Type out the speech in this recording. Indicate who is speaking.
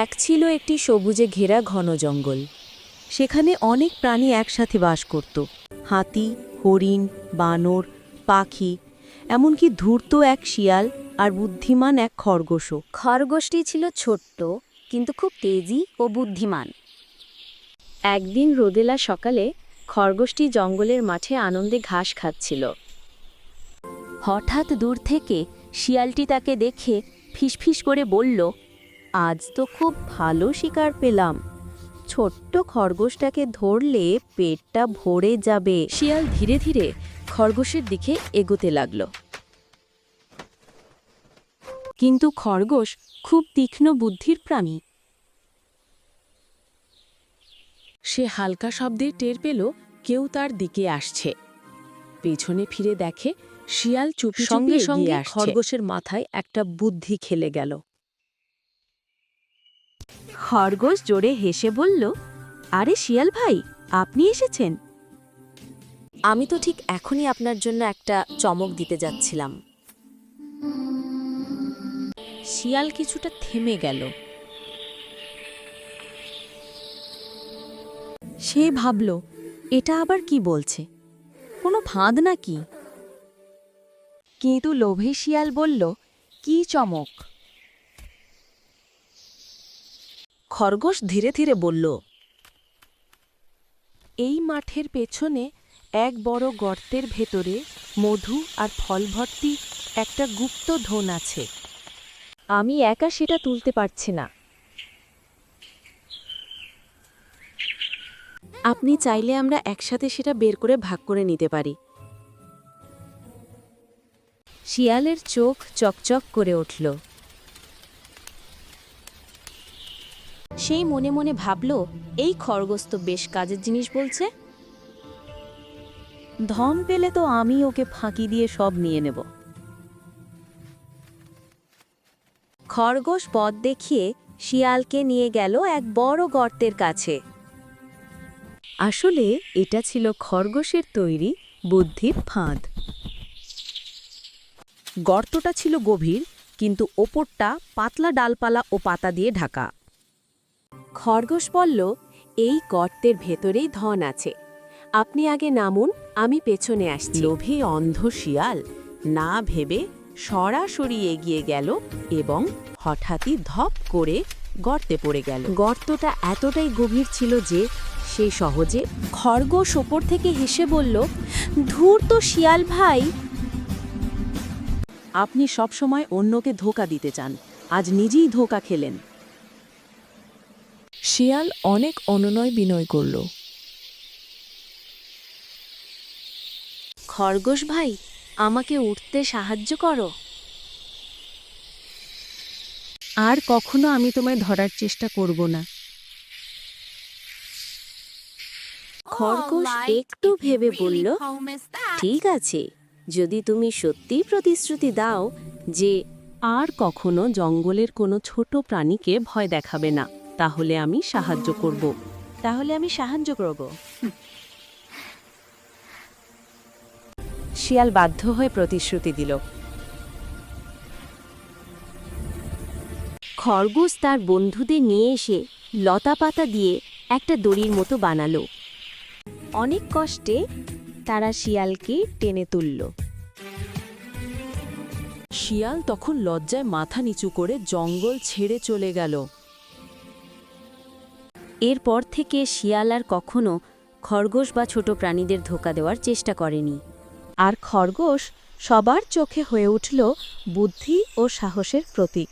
Speaker 1: এক ছিল একটি সবুজে ঘেরা ঘন জঙ্গল। সেখানে অনেক প্রাণী একসাথে বাস করত। হাতি, হরিণ, বানর, পাখি, এমনকি ধূর্ত এক শিয়াল আর বুদ্ধিমান এক খরগোশও।
Speaker 2: খরগোশটি ছিল ছোট্ট কিন্তু খুব তেজি ও বুদ্ধিমান। একদিন রোদেলা সকালে খরগোশটি জঙ্গলের মাঠে আনন্দে ঘাস খাচ্ছিল। হঠাৎ দূর থেকে শিয়ালটি তাকে দেখে ফিসফিস করে বলল,
Speaker 1: আজ তো খুব ভালো শিকার পেলাম। ছোট্ট খরগোশটাকে ধরলে পেটটা ভরে যাবে।
Speaker 2: শিয়াল ধীরে ধীরে খরগোশের দিকে এগোতে লাগল। কিন্তু খরগোশ খুব তীক্ষ্ণ বুদ্ধির প্রাণী। সে হালকা শব্দে টের পেল কেউ তার দিকে আসছে। পেছনে ফিরে দেখে শিয়াল চুপি
Speaker 1: সঙ্গে
Speaker 2: চুপি
Speaker 1: সঙ্গে
Speaker 2: এগিয়ে আসছে।
Speaker 1: খরগোশের মাথায় একটা বুদ্ধি খেলে গেল। খরগোশ জোরে হেসে বলল, আরে শিয়াল ভাই, আপনি এসেছেন?
Speaker 2: আমি তো ঠিক এখনই আপনার জন্য একটা চমক দিতে যাচ্ছিলাম।
Speaker 1: শিয়াল কিছুটা থেমে গেল। সে ভাবল, এটা আবার কি বলছে, কোনো ফাঁদ নাকি? কিন্তু লোভে শিয়াল বলল, কি চমক? খরগোশ ধীরে ধীরে বলল, এই মাঠের পেছনে এক বড় গর্তের ভেতরে মধু আর ফল ভর্তি একটা গুপ্ত ধন আছে।
Speaker 2: আমি একা সেটা তুলতে পারছি না।
Speaker 1: আপনি চাইলে আমরা একসাথে সেটা বের করে ভাগ করে নিতে পারি।
Speaker 2: শিয়ালের চোখ চকচক করে উঠল। সেই মনে মনে ভাবল, এই খরগোশ তো বেশ কাজের জিনিস বলছে।
Speaker 1: ধন পেলে তো আমি ওকে ফাঁকি দিয়ে সব নিয়ে নেব।
Speaker 2: খরগোশ পথ দেখিয়ে শিয়ালকে নিয়ে গেল এক বড় গর্তের কাছে।
Speaker 1: আসলে এটা ছিল খরগোশের তৈরি বুদ্ধির ফাঁদ। গর্তটা ছিল গভীর, কিন্তু ওপরটা পাতলা ডালপালা ও পাতা দিয়ে ঢাকা।
Speaker 2: খরগোশ বলল, এই গর্তের ভেতরেই ধন আছে। আপনি আগে নামুন, আমি পেছনে আসছি।
Speaker 1: লোভে অন্ধ শিয়াল না ভেবে সরাসরি এগিয়ে গেল এবং হঠাৎই ধপ করে গর্তে পড়ে গেল। গর্তটা এতটাই গভীর ছিল যে সে সহজে।
Speaker 2: খরগোশ ওপর থেকে হেসে বলল, ধূর্ত শিয়াল ভাই,
Speaker 1: আপনি সবসময় অন্যকে ধোঁকা দিতে চান, আজ নিজেই ধোঁকা খেলেন।
Speaker 2: শিয়াল অনেক অনুনয় বিনয় করল। খরগোশ ভাই, আমাকে উঠতে সাহায্য করো।
Speaker 1: আর কখনো আমি তোমায় ধরার চেষ্টা করব না।
Speaker 2: খরগোশ একটু ভেবে বলল, ঠিক আছে, যদি তুমি সত্যিই প্রতিশ্রুতি দাও যে
Speaker 1: আর কখনো জঙ্গলের কোনো ছোট প্রাণীকে ভয় দেখাবে না, তাহলে আমি সাহায্য করব। শিয়াল বাধ্য হয়ে প্রতিশ্রুতি দিল।
Speaker 2: খরগোশ তার বন্ধুদের নিয়ে এসে লতাপাতা দিয়ে একটা দড়ির মতো বানালো। অনেক কষ্টে তারা শিয়ালকে টেনে তুলল।
Speaker 1: শিয়াল তখন লজ্জায় মাথা নিচু করে জঙ্গল ছেড়ে চলে গেল।
Speaker 2: এরপর থেকে শিয়াল আর কখনো খরগোশ বা ছোট প্রাণীদের ধোঁকা দেওয়ার চেষ্টা করেনি।
Speaker 1: আর খরগোশ সবার চোখে হয়ে উঠল বুদ্ধি ও সাহসের প্রতীক।